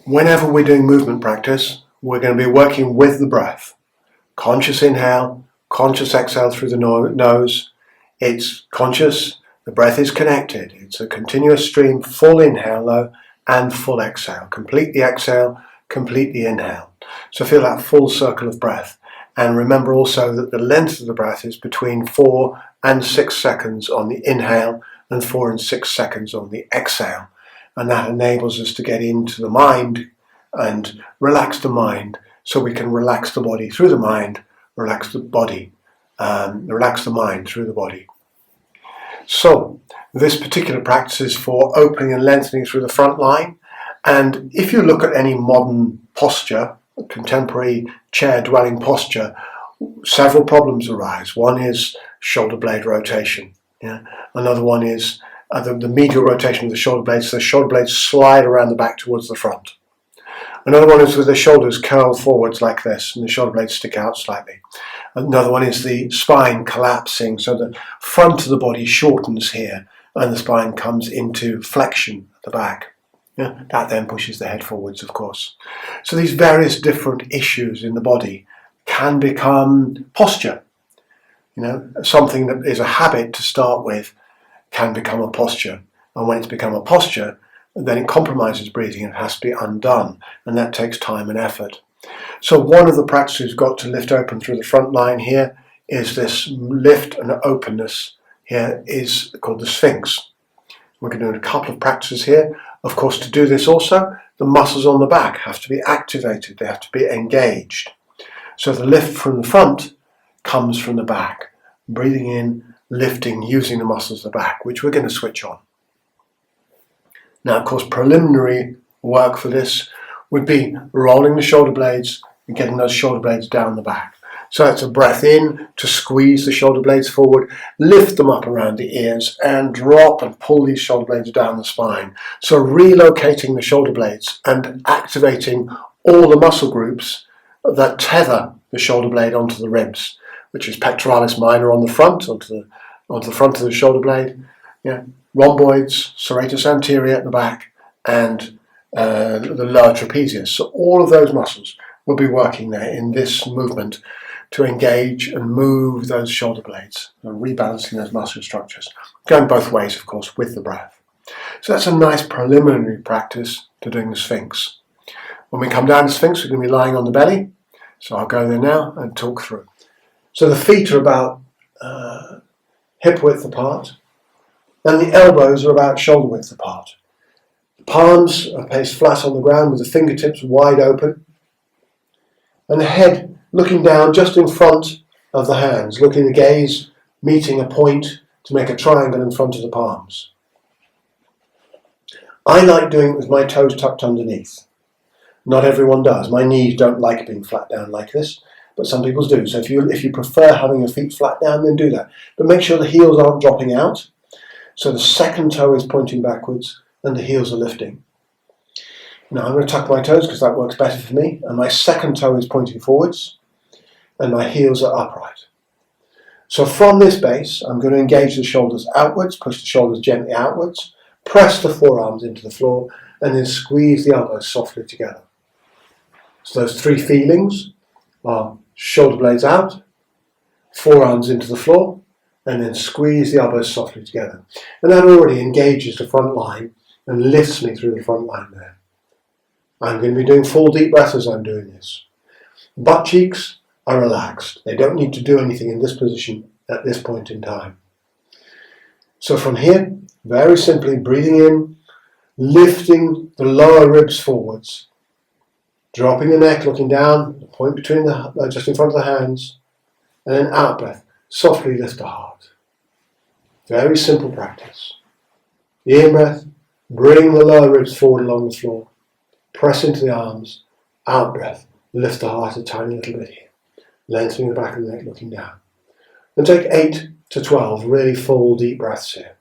Whenever we're doing movement practice, we're going to be working with the breath. Conscious inhale, conscious exhale through the nose. It's conscious, the breath is connected. It's a continuous stream, full inhale though, and full exhale. Complete the exhale, complete the inhale. So feel that full circle of breath. And remember also that the length of the breath is between 4 and 6 seconds on the inhale and 4 and 6 seconds on the exhale. And that enables us to get into the mind and relax the mind, so we can relax the body through the mind, relax the mind through the body. So this particular practice is for opening and lengthening through the front line. And if you look at any modern posture, contemporary chair-dwelling posture, several problems arise. One is shoulder blade rotation. Yeah? Another one is the medial rotation of the shoulder blades, so the shoulder blades slide around the back towards the front. Another one is with the shoulders curled forwards like this, and the shoulder blades stick out slightly. Another one is the spine collapsing, so the front of the body shortens here, and the spine comes into flexion at the back. Yeah? That then pushes the head forwards, of course. So these various different issues in the body can become posture. Something that is a habit to start with can become a posture. And when it's become a posture, then it compromises breathing and has to be undone. And that takes time and effort. So one of the practices we've got to lift open through the front line here is this lift and openness here is called the Sphinx. We're going to do a couple of practices here. Of course, to do this also, the muscles on the back have to be activated. They have to be engaged. So the lift from the front comes from the back. Breathing in, lifting, using the muscles of the back, which we're going to switch on. Now, of course, preliminary work for this would be rolling the shoulder blades and getting those shoulder blades down the back. So it's a breath in to squeeze the shoulder blades forward, lift them up around the ears, and drop and pull these shoulder blades down the spine. So relocating the shoulder blades and activating all the muscle groups that tether the shoulder blade onto the ribs, which is pectoralis minor on the front, onto the front of the shoulder blade, rhomboids, serratus anterior at the back, and the lower trapezius. So all of those muscles will be working there in this movement to engage and move those shoulder blades, and rebalancing those muscle structures. Going both ways, of course, with the breath. So that's a nice preliminary practice to doing the Sphinx. When we come down to Sphinx, we're going to be lying on the belly. So I'll go there now and talk through. So the feet are about hip width apart, and the elbows are about shoulder width apart. The palms are placed flat on the ground with the fingertips wide open, and the head looking down just in front of the hands, looking the gaze, meeting a point to make a triangle in front of the palms. I like doing it with my toes tucked underneath. Not everyone does. My knees don't like being flat down like this, but some people do. So if you prefer having your feet flat down, then do that. But make sure the heels aren't dropping out. So the second toe is pointing backwards and the heels are lifting. Now I'm going to tuck my toes because that works better for me. And my second toe is pointing forwards and my heels are upright. So from this base, I'm going to engage the shoulders outwards, push the shoulders gently outwards, press the forearms into the floor, and then squeeze the elbows softly together. So those three feelings are shoulder blades out, forearms into the floor, and then squeeze the elbows softly together. And that already engages the front line and lifts me through the front line there. I'm going to be doing full deep breaths as I'm doing this. Butt cheeks are relaxed. They don't need to do anything in this position at this point in time. So from here, very simply breathing in, lifting the lower ribs forwards, dropping the neck, looking down, the point between just in front of the hands, and then out breath, softly lift the heart. Very simple practice. The in breath, bring the lower ribs forward along the floor, press into the arms, out breath, lift the heart a tiny little bit here, lengthening the back of the neck, looking down. And take 8 to 12 really full deep breaths here.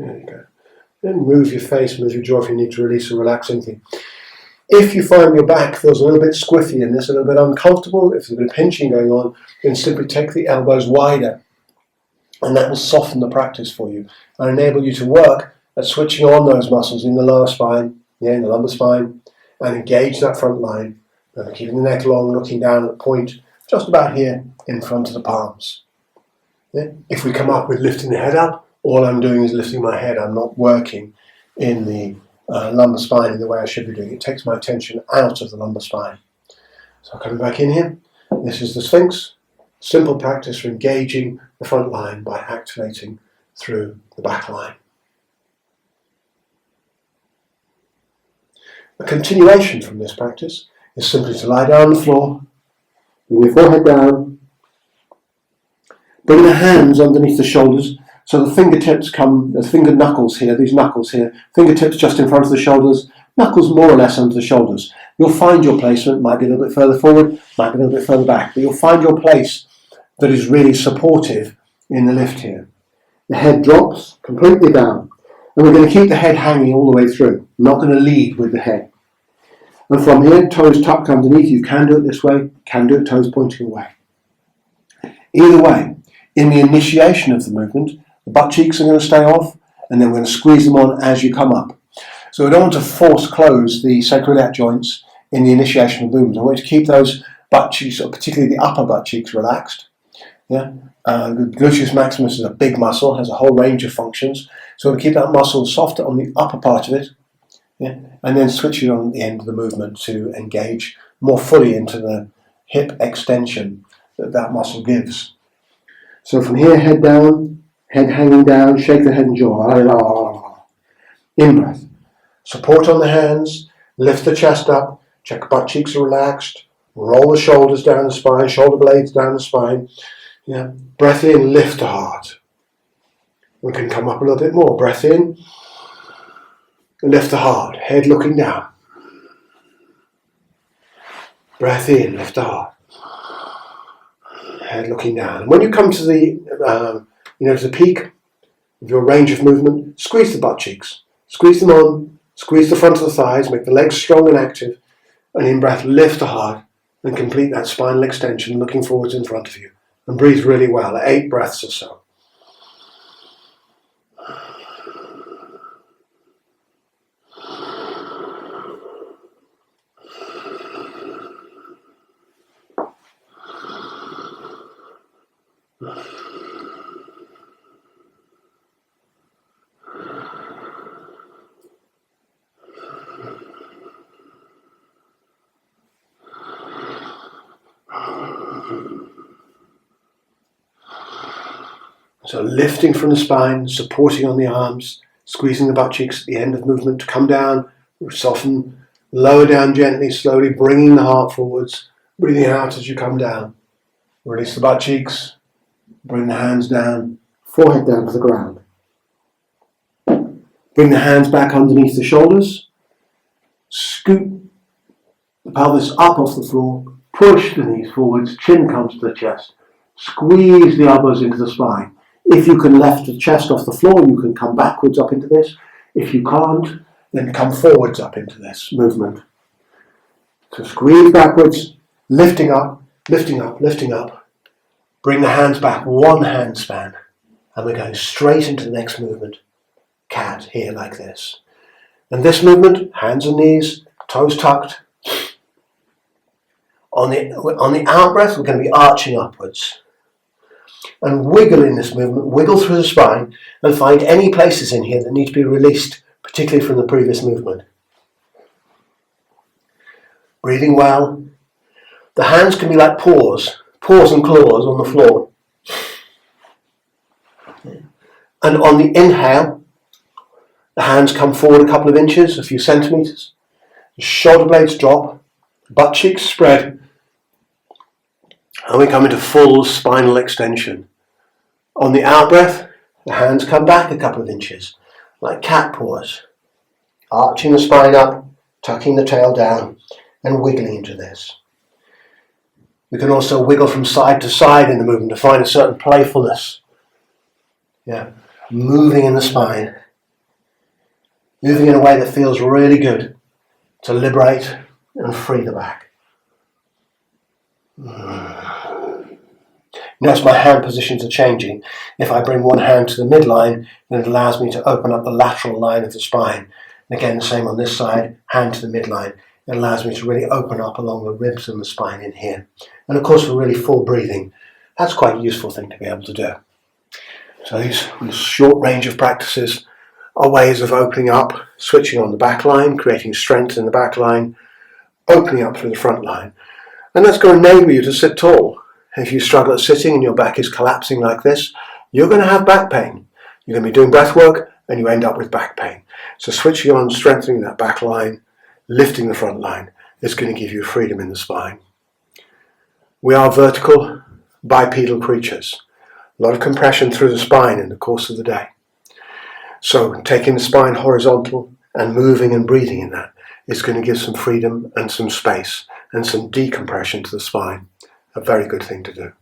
There you go. Then move your face, move your jaw if you need to release or relax anything. If you find your back feels a little bit squiffy in this, a little bit uncomfortable, if there's a bit of pinching going on, then simply take the elbows wider, and that will soften the practice for you and enable you to work at switching on those muscles in the lower spine, in the lumbar spine, and engage that front line, and keeping the neck long, looking down at the point just about here in front of the palms. If we come up with lifting the head up, all I'm doing is lifting my head. I'm not working in the lumbar spine in the way I should be doing. It takes my attention out of the lumbar spine. So coming back in here, this is the Sphinx. Simple practice for engaging the front line by activating through the back line. A continuation from this practice is simply to lie down on the floor, bring your forehead down, bring the hands underneath the shoulders. So the fingertips come, the finger knuckles here, these knuckles here, fingertips just in front of the shoulders, knuckles more or less under the shoulders. You'll find your placement, might be a little bit further forward, might be a little bit further back, but you'll find your place that is really supportive in the lift here. The head drops completely down, and we're going to keep the head hanging all the way through. I'm not going to lead with the head. And from here, toes tucked underneath, you can do it this way, can do it toes pointing away. Either way, in the initiation of the movement, the butt cheeks are going to stay off, and then we're going to squeeze them on as you come up. So we don't want to force close the sacroiliac joints in the initiation of the movement. I want you to keep those butt cheeks, or particularly the upper butt cheeks, relaxed. The gluteus maximus is a big muscle, has a whole range of functions. So we'll keep that muscle softer on the upper part of it, and then switch it on at the end of the movement to engage more fully into the hip extension that muscle gives. So from here, head down, head hanging down, shake the head and jaw. In breath. Support on the hands, lift the chest up, check butt cheeks are relaxed, roll the shoulders down the spine, shoulder blades down the spine. Breath in, lift the heart. We can come up a little bit more. Breath in, lift the heart, head looking down. Breath in, lift the heart, head looking down. And when you come to the to the peak of your range of movement, squeeze the butt cheeks, squeeze them on, squeeze the front of the thighs, make the legs strong and active, and in breath lift the heart and complete that spinal extension looking forwards in front of you. And breathe really well, 8 breaths or so. So lifting from the spine, supporting on the arms, squeezing the butt cheeks at the end of movement to come down, soften, lower down gently, slowly bringing the heart forwards, breathing out as you come down. Release the butt cheeks, bring the hands down, forehead down to the ground. Bring the hands back underneath the shoulders, scoot the pelvis up off the floor, push the knees forwards, chin comes to the chest, squeeze the elbows into the spine. If you can lift the chest off the floor, you can come backwards up into this. If you can't, then come forwards up into this movement. So squeeze backwards, lifting up, lifting up, lifting up. Bring the hands back, one hand span. And we're going straight into the next movement. Cat, here like this. And this movement, hands and knees, toes tucked. On the out breath, we're going to be arching upwards. And wiggle in this movement, wiggle through the spine and find any places in here that need to be released, particularly from the previous movement. Breathing well. The hands can be like paws and claws on the floor. And on the inhale, the hands come forward a couple of inches, a few centimetres. The shoulder blades drop, butt cheeks spread, and we come into full spinal extension. On the out breath, the hands come back a couple of inches, like cat paws, arching the spine up, tucking the tail down, and wiggling into this. We can also wiggle from side to side in the movement to find a certain playfulness. Moving in the spine moving in a way that feels really good to liberate and free the back. Notice my hand positions are changing. If I bring one hand to the midline, then it allows me to open up the lateral line of the spine. And again, the same on this side, hand to the midline. It allows me to really open up along the ribs and the spine in here. And of course, for really full breathing, that's quite a useful thing to be able to do. So these short range of practices are ways of opening up, switching on the back line, creating strength in the back line, opening up through the front line. And that's going to enable you to sit tall. If you struggle at sitting and your back is collapsing like this, you're going to have back pain. You're going to be doing breath work and you end up with back pain. So switching on, strengthening that back line, lifting the front line is going to give you freedom in the spine. We are vertical, bipedal creatures. A lot of compression through the spine in the course of the day. So taking the spine horizontal and moving and breathing in that is going to give some freedom and some space and some decompression to the spine. A very good thing to do.